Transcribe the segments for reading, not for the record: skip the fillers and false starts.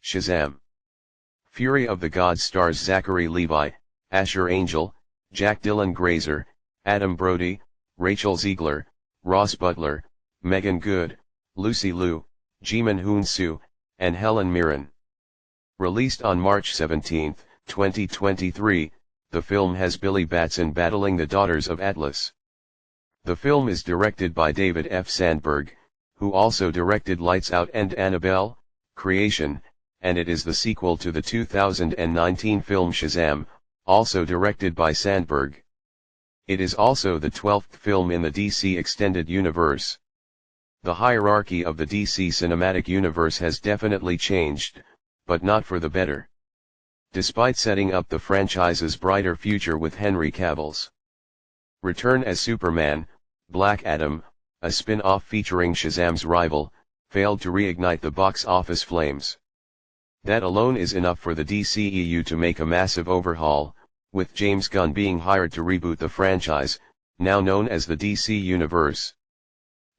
Shazam. Fury of the Gods stars Zachary Levi, Asher Angel, Jack Dylan Grazer, Adam Brody, Rachel Ziegler, Ross Butler, Megan Good, Lucy Liu, Jimin Hoon-soo, and Helen Mirren. Released on March 17, 2023, the film has Billy Batson battling the Daughters of Atlas. The film is directed by David F. Sandberg, who also directed Lights Out and Annabelle, Creation, and it is the sequel to the 2019 film Shazam, also directed by Sandberg. It is also the 12th film in the DC Extended Universe. The hierarchy of the DC Cinematic Universe has definitely changed, but not for the better. Despite setting up the franchise's brighter future with Henry Cavill's return as Superman, Black Adam, a spin-off featuring Shazam's rival, failed to reignite the box office flames. That alone is enough for the DCEU to make a massive overhaul, with James Gunn being hired to reboot the franchise, now known as the DC Universe.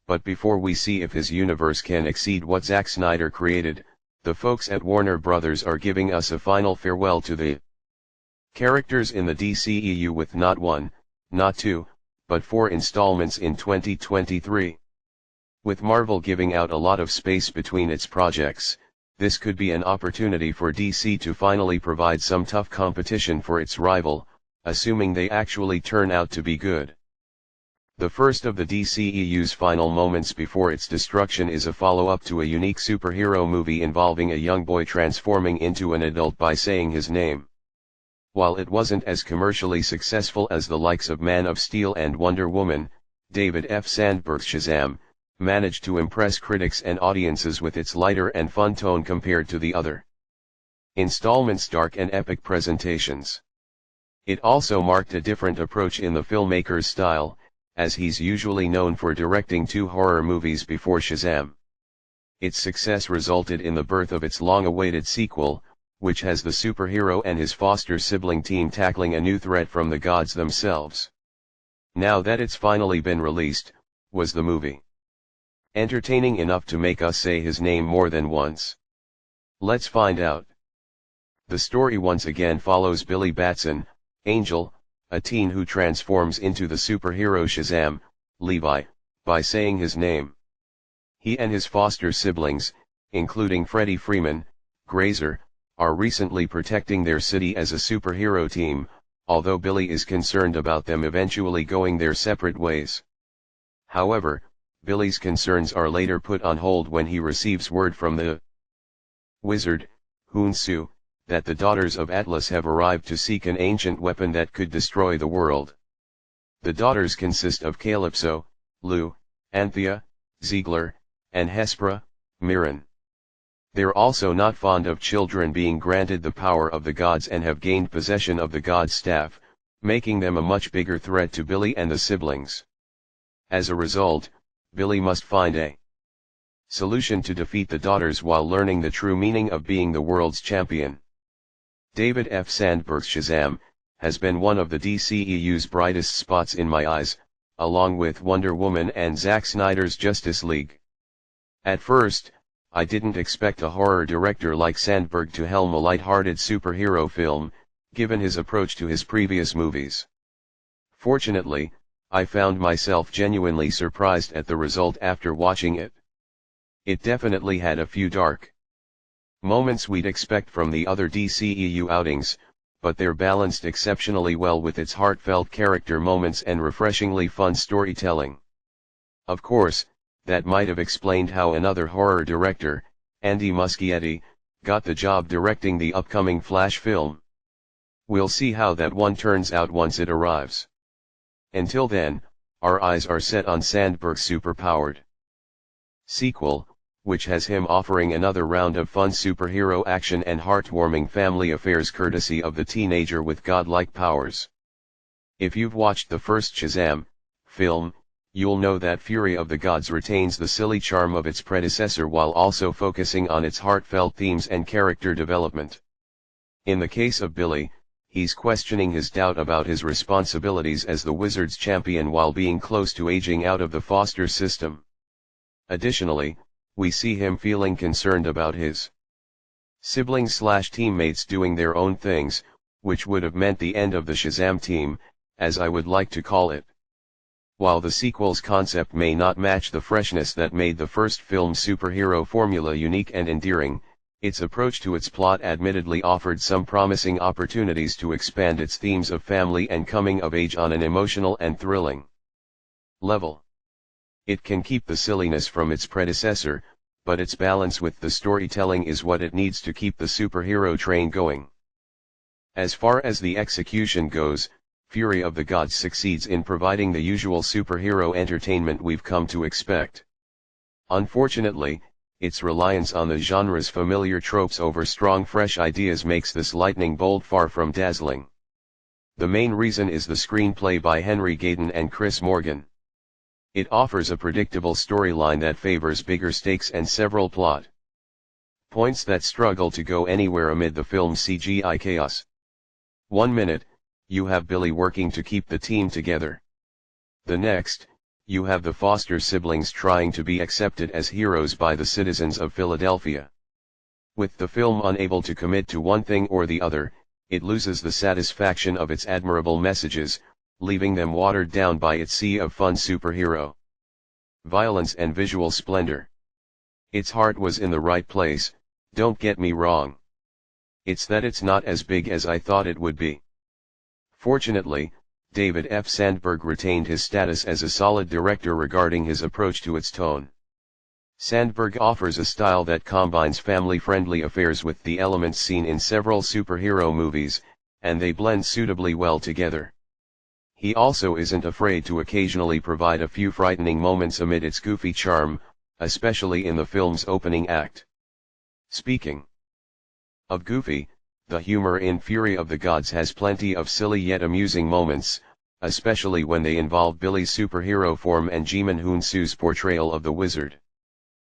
But before we see if his universe can exceed what Zack Snyder created, the folks at Warner Brothers are giving us a final farewell to the characters in the DCEU with not one, not two, but 4 installments in 2023. With Marvel giving out a lot of space between its projects, this could be an opportunity for DC to finally provide some tough competition for its rival, assuming they actually turn out to be good. The first of the DCEU's final moments before its destruction is a follow-up to a unique superhero movie involving a young boy transforming into an adult by saying his name. While it wasn't as commercially successful as the likes of Man of Steel and Wonder Woman, David F. Sandberg's Shazam managed to impress critics and audiences with its lighter and fun tone compared to the other installments' dark and epic presentations. It also marked a different approach in the filmmaker's style, as he's usually known for directing 2 horror movies before Shazam. Its success resulted in the birth of its long-awaited sequel, which has the superhero and his foster sibling team tackling a new threat from the gods themselves. Now that it's finally been released, was the movie entertaining enough to make us say his name more than once? Let's find out. The story once again follows Billy Batson, Angel, a teen who transforms into the superhero Shazam, Levi, by saying his name. He and his foster siblings, including Freddie Freeman, Grazer, are recently protecting their city as a superhero team, although Billy is concerned about them eventually going their separate ways. However, Billy's concerns are later put on hold when he receives word from the wizard, Hoon-soo, that the Daughters of Atlas have arrived to seek an ancient weapon that could destroy the world. The daughters consist of Calypso, Liu, Anthea, Ziegler, and Hespera, Mirren. They're also not fond of children being granted the power of the gods and have gained possession of the god's staff, making them a much bigger threat to Billy and the siblings. As a result, Billy must find a solution to defeat the daughters while learning the true meaning of being the world's champion. David F. Sandberg's Shazam has been one of the DCEU's brightest spots in my eyes, along with Wonder Woman and Zack Snyder's Justice League. At first, I didn't expect a horror director like Sandberg to helm a light-hearted superhero film, given his approach to his previous movies. Fortunately, I found myself genuinely surprised at the result after watching it. It definitely had a few dark moments we'd expect from the other DCEU outings, but they're balanced exceptionally well with its heartfelt character moments and refreshingly fun storytelling. Of course, that might have explained how another horror director, Andy Muschietti, got the job directing the upcoming Flash film. We'll see how that one turns out once it arrives. Until then, our eyes are set on Sandberg's superpowered sequel, which has him offering another round of fun superhero action and heartwarming family affairs courtesy of the teenager with godlike powers. If you've watched the first Shazam film, you'll know that Fury of the Gods retains the silly charm of its predecessor while also focusing on its heartfelt themes and character development. In the case of Billy, he's questioning his doubt about his responsibilities as the Wizards champion while being close to aging out of the foster system. Additionally, we see him feeling concerned about his Siblings/teammates doing their own things, which would have meant the end of the Shazam team, as I would like to call it. While the sequel's concept may not match the freshness that made the first film's superhero formula unique and endearing, its approach to its plot admittedly offered some promising opportunities to expand its themes of family and coming of age on an emotional and thrilling level. It can keep the silliness from its predecessor, but its balance with the storytelling is what it needs to keep the superhero train going. As far as the execution goes, Fury of the Gods succeeds in providing the usual superhero entertainment we've come to expect. Unfortunately, its reliance on the genre's familiar tropes over strong fresh ideas makes this lightning bolt far from dazzling. The main reason is the screenplay by Henry Gayden and Chris Morgan. It offers a predictable storyline that favors bigger stakes and several plot points that struggle to go anywhere amid the film's CGI chaos. 1 minute, you have Billy working to keep the team together. The next, you have the Foster siblings trying to be accepted as heroes by the citizens of Philadelphia. With the film unable to commit to one thing or the other, it loses the satisfaction of its admirable messages, leaving them watered down by its sea of fun superhero violence and visual splendor. Its heart was in the right place, don't get me wrong. It's that it's not as big as I thought it would be. Fortunately, David F. Sandberg retained his status as a solid director regarding his approach to its tone. Sandberg offers a style that combines family-friendly affairs with the elements seen in several superhero movies, and they blend suitably well together. He also isn't afraid to occasionally provide a few frightening moments amid its goofy charm, especially in the film's opening act. Speaking of goofy, the humor in Fury of the Gods has plenty of silly yet amusing moments, especially when they involve Billy's superhero form and Ji Min-hoon Soo's portrayal of the wizard.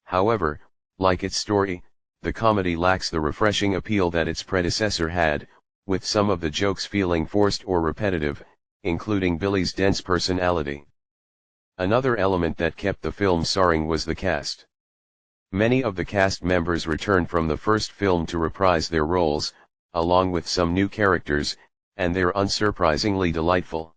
However, like its story, the comedy lacks the refreshing appeal that its predecessor had, with some of the jokes feeling forced or repetitive, including Billy's dense personality. Another element that kept the film soaring was the cast. Many of the cast members returned from the first film to reprise their roles, along with some new characters, and they're unsurprisingly delightful.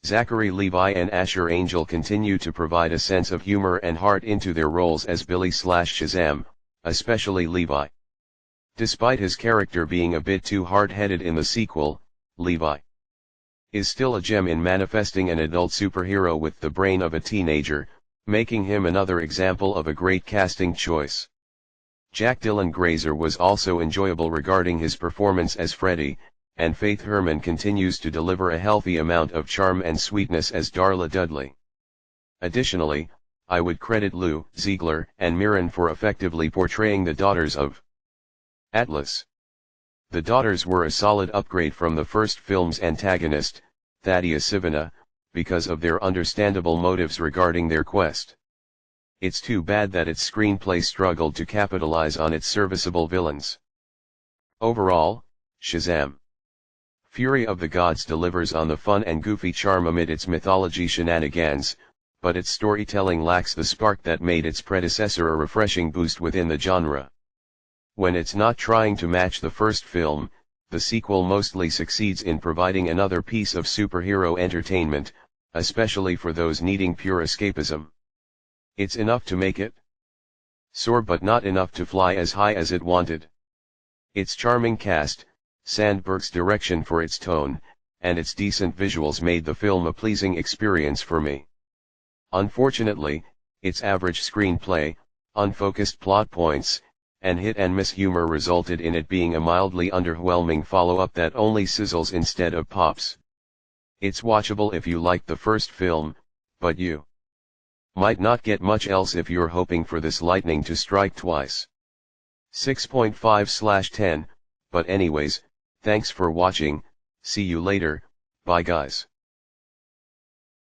Zachary Levi and Asher Angel continue to provide a sense of humor and heart into their roles as Billy/Shazam, especially Levi. Despite his character being a bit too hard-headed in the sequel, Levi is still a gem in manifesting an adult superhero with the brain of a teenager, making him another example of a great casting choice. Jack Dylan Grazer was also enjoyable regarding his performance as Freddy, and Faith Herman continues to deliver a healthy amount of charm and sweetness as Darla Dudley. Additionally, I would credit Lou Ziegler and Mirren for effectively portraying the daughters of Atlas. The daughters were a solid upgrade from the first film's antagonist, Thaddeus Sivana, because of their understandable motives regarding their quest. It's too bad that its screenplay struggled to capitalize on its serviceable villains. Overall, Shazam! Fury of the Gods delivers on the fun and goofy charm amid its mythology shenanigans, but its storytelling lacks the spark that made its predecessor a refreshing boost within the genre. When it's not trying to match the first film, the sequel mostly succeeds in providing another piece of superhero entertainment, especially for those needing pure escapism. It's enough to make it soar but not enough to fly as high as it wanted. Its charming cast, Sandberg's direction for its tone, and its decent visuals made the film a pleasing experience for me. Unfortunately, its average screenplay, unfocused plot points, and hit-and-miss humor resulted in it being a mildly underwhelming follow-up that only sizzles instead of pops. It's watchable if you liked the first film, but you might not get much else if you're hoping for this lightning to strike twice. 6.5/10, but anyways, thanks for watching, see you later, bye guys.